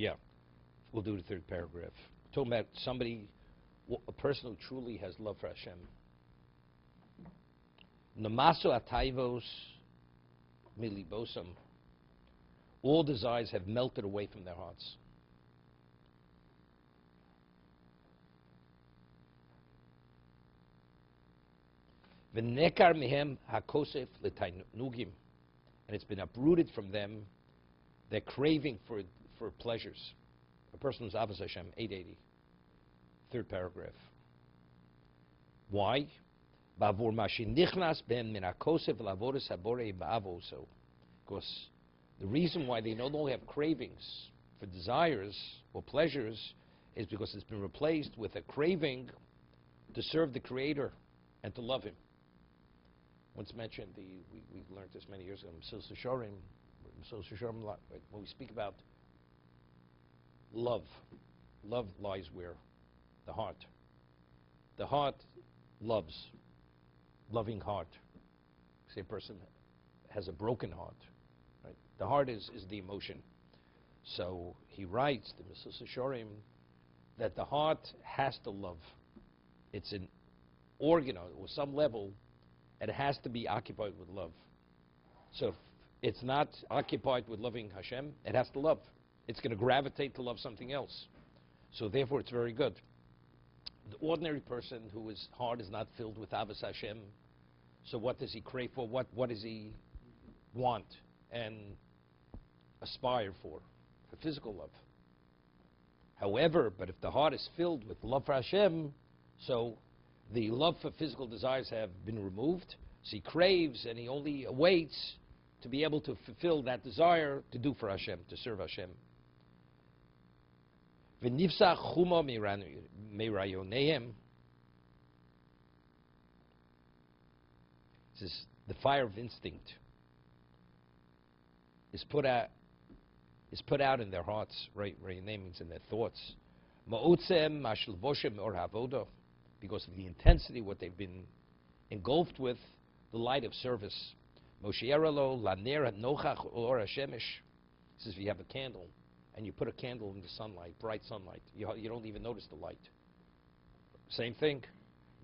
Yeah, we'll do the third paragraph. Talking about somebody, a person who truly has love for Hashem. Namaso ataivos milibosam. All desires have melted away from their hearts. V'nekar mihem hakosef l'tainugim. And it's been uprooted from them their craving for pleasures. A person who's Avos Hashem, 880. Third paragraph. Why? Because the reason why they no longer have cravings for desires or pleasures is because it's been replaced with a craving to serve the Creator and to love Him. Once mentioned, we learned this many years ago, when we speak about love. Love lies where? The heart. The heart loves. Loving heart. Say a person has a broken heart. Right? The heart is the emotion. So he writes, the Mesillas Yesharim, that the heart has to love. It's an organ, or some level, it has to be occupied with love. So if it's not occupied with loving Hashem, it has to love. It's going to gravitate to love something else. So therefore it's very good. The ordinary person whose heart is not filled with Avos Hashem, so what does he crave for? What does he want and aspire for? For physical love. However, but if the heart is filled with love for Hashem, so the love for physical desires have been removed, so he craves and he only awaits to be able to fulfill that desire to do for Hashem, to serve Hashem. V'nifsach chuma meirayoneim. This is the fire of instinct is put out in their hearts. Right, rayoneim means in their thoughts. Ma'otzem mashlvoshem or havoda, because of the intensity, what they've been engulfed with, the light of service. Moshe Erelo laner nochach or hashemish. Says if you have a candle and you put a candle in the sunlight, bright sunlight, you don't even notice the light. Same thing.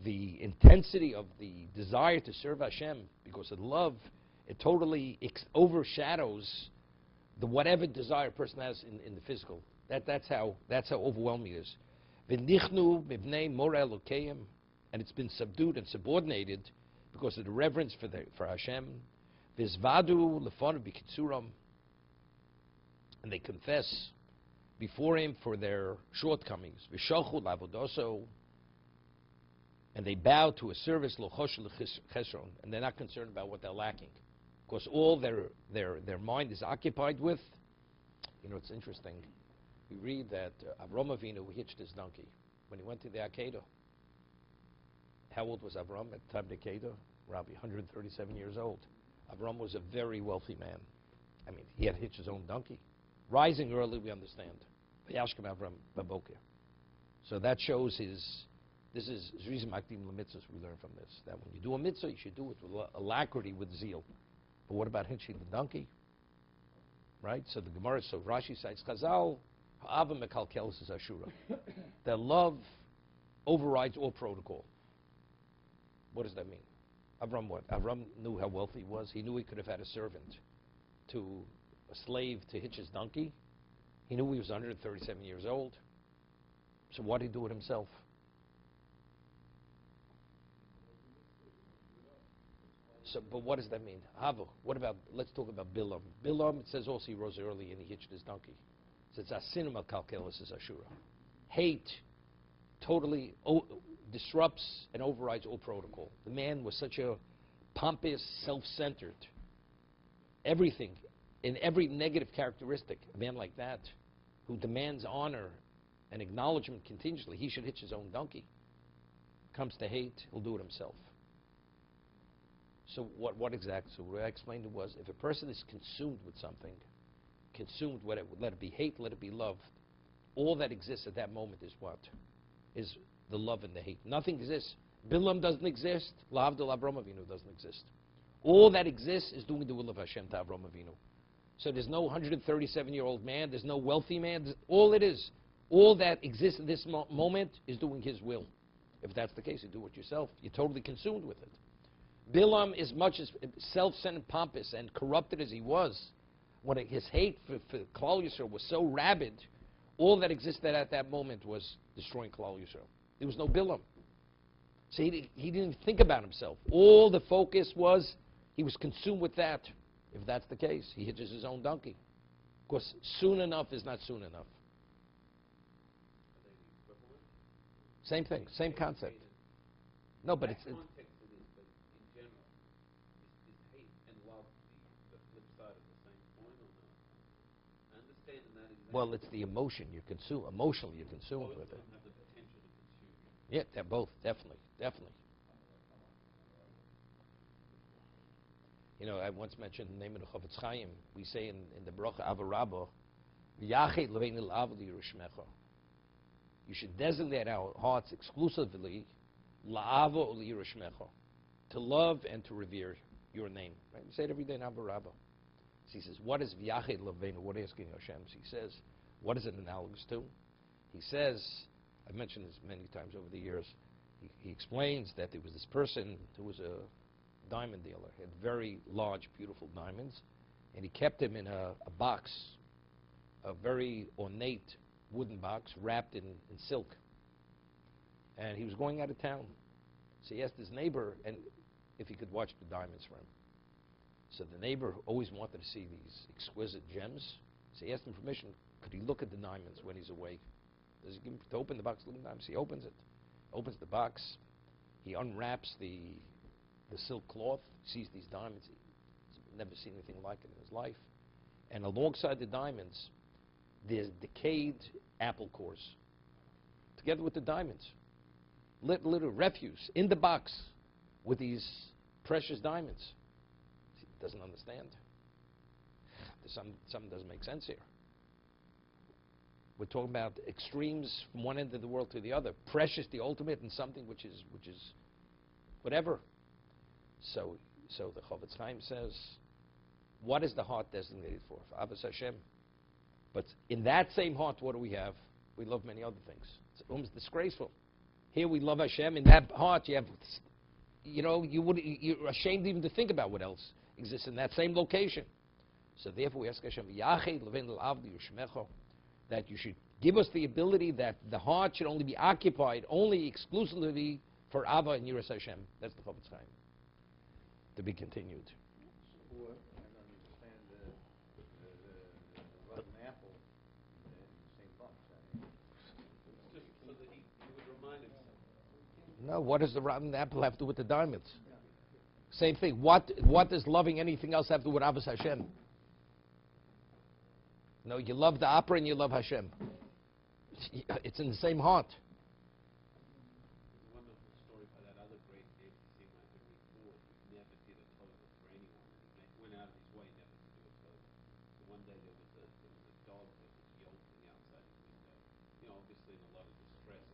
The intensity of the desire to serve Hashem, because of love, it totally overshadows the whatever desire a person has in the physical. That's how overwhelming it is. V'nichnu mivnei mora Elokeim, and it's been subdued and subordinated because of the reverence for Hashem. V'zvadu lefanu b'kitzuram, and they confess before Him for their shortcomings. V'shalchu lavodoso, and they bow to a service lochosh l'chesron, and they're not concerned about what they're lacking, because all their mind is occupied with. You know, it's interesting. We read that Avram Avinu hitched his donkey when he went to the Akedah. How old was Avram at the time of the Akedah? Rabbi, 137 years old. Avram was a very wealthy man. I mean, he had hitched his own donkey. Rising early, we understand. V'yashkem Avram b'boker. So that shows this is Zrizim Akdim L'mitzvahs we learn from this. That when you do a mitzvah, you should do it with alacrity, with zeal. But what about hitching the donkey? Right? So the Gemara, so Rashi cites Chazal, Ha'ava mekalkelis is Ashura. That love overrides all protocol. What does that mean? Avram what? Avram knew how wealthy he was. He knew he could have had a servant, a slave to hitch his donkey. He knew he was 137 years old. So what did he do it himself? So, but what does that mean? Hava. What about, let's talk about Bilam. Bilam, it says also he rose early and he hitched his donkey. It says, Asinim al-kalkelis is Ashura. Hate totally disrupts and overrides all protocol. The man was such a pompous, self-centered, everything, in every negative characteristic. A man like that, who demands honor and acknowledgement continuously, he should hitch his own donkey. Comes to hate, he'll do it himself. So what exactly? So what I explained it was, if a person is consumed with something, consumed, whatever, let it be hate, let it be love, all that exists at that moment is what? Is the love and the hate. Nothing exists. Bilam doesn't exist. L'havdil Avram Avinu doesn't exist. All that exists is doing the will of Hashem to Avram Avinu. So there's no 137-year-old man, there's no wealthy man. All it is, all that exists in this moment is doing his will. If that's the case, you do it yourself. You're totally consumed with it. Bilam, as much as self-centered, pompous, and corrupted as he was, when his hate for Klal Yisrael was so rabid, all that existed at that moment was destroying Klal Yisrael. There was no Bilam. So he didn't even think about himself. All the focus was, he was consumed with that. If that's the case, he hitches his own donkey. Of course, soon enough is not soon enough. Same thing, same concept. No, but it's... Context it is, but in general, is hate and love the flip side of the same coin or not? I understand in that example. Well, it's the emotion you consume. Emotionally, you're consumed with it. Have the potential to consume. Yeah, they're both, definitely, definitely. You know, I once mentioned the name of the Chovot Chaim. We say in the Bracha Avarabba, V'yachet levein el-avod yirishmecha. You should designate our hearts exclusively la'avo u'liyirishmecha, to love and to revere your name. Right? We say it every day in Avarabba. So he says, what is V'yachet leveinu? What asking Hashem? So he says, what is it analogous to? He says, I've mentioned this many times over the years. He explains that there was this person who was a diamond dealer. He had very large, beautiful diamonds, and he kept them in a box, a very ornate wooden box wrapped in silk. And he was going out of town. So he asked his neighbor and if he could watch the diamonds for him. So the neighbor always wanted to see these exquisite gems. So he asked him permission, could he look at the diamonds when he's away? Does he give him to open the box, look at the diamonds? He opens it, opens the box. He unwraps the silk cloth, sees these diamonds. He's never seen anything like it in his life. And alongside the diamonds, there's decayed apple cores, together with the diamonds. Little refuse in the box with these precious diamonds. He doesn't understand. Something doesn't make sense here. We're talking about extremes from one end of the world to the other. Precious, the ultimate, and something which is whatever. So the Chovot Chaim says, what is the heart designated for? For Avos Hashem. But in that same heart, what do we have? We love many other things. It's almost disgraceful. Here we love Hashem. In that heart, you have, you're ashamed even to think about what else exists in that same location. So therefore, we ask Hashem, that you should give us the ability that the heart should only be occupied, only exclusively for Ava and Yiras Hashem. That's the Chovot Chaim. To be continued. I don't understand the rotten apple in the same box. Just so that he would remind himself. No, what does the rotten apple have to do with the diamonds? Same thing. What does loving anything else have to do with Avos Hashem? No, you love the opera and you love Hashem. It's in the same heart. There's a wonderful story by that other great David singer, Henry Ford, who never did a toilet for anyone, and he went out of his way never to do a toilet. So one day there was a dog that was yelping outside his window, obviously in a lot of distress.